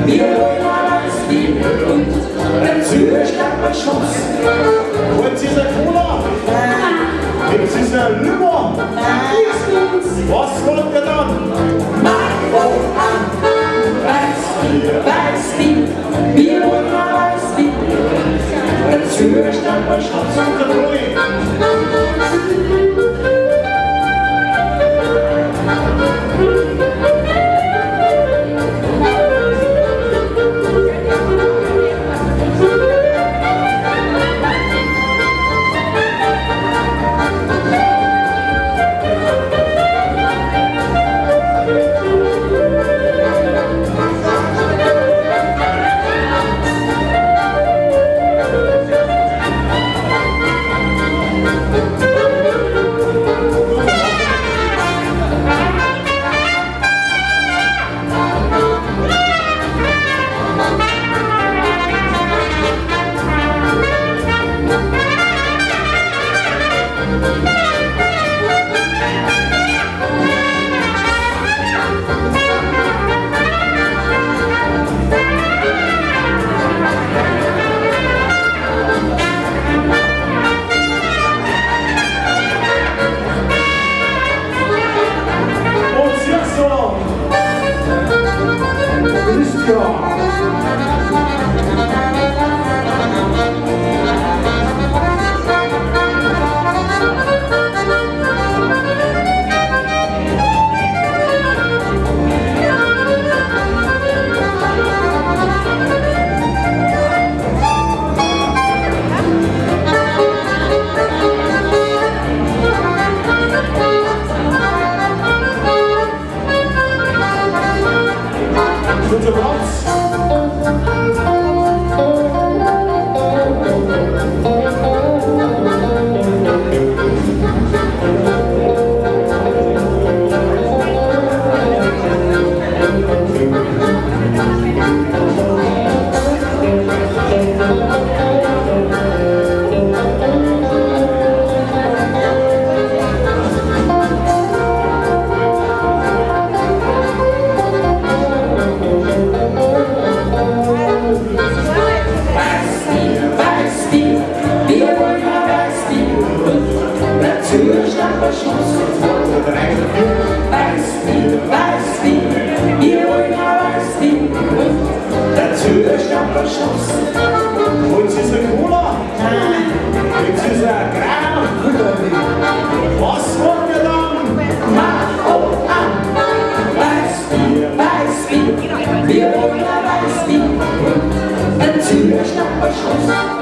wir wollen ein Weissbier und ein Zürcher Stamperl. Wollt ihr eine Cola? Nein. Jetzt ist ein Lümmer. Nein. Was wollt ihr dann? Mango an Weissbier, Weissbier, wir wollen ein Weissbier und ein Zürcher Stamperl. Weissbier, Weissbier, wir wollen ein Weissbier und der Zürcher Stamperl. Wollt ihr eine Cola? Nein. Jetzt ist ein Grauen. Was wollt ihr dann? Mango an Weissbier, Weissbier, wir wollen ein Weissbier und ein Zürcher Stamperl.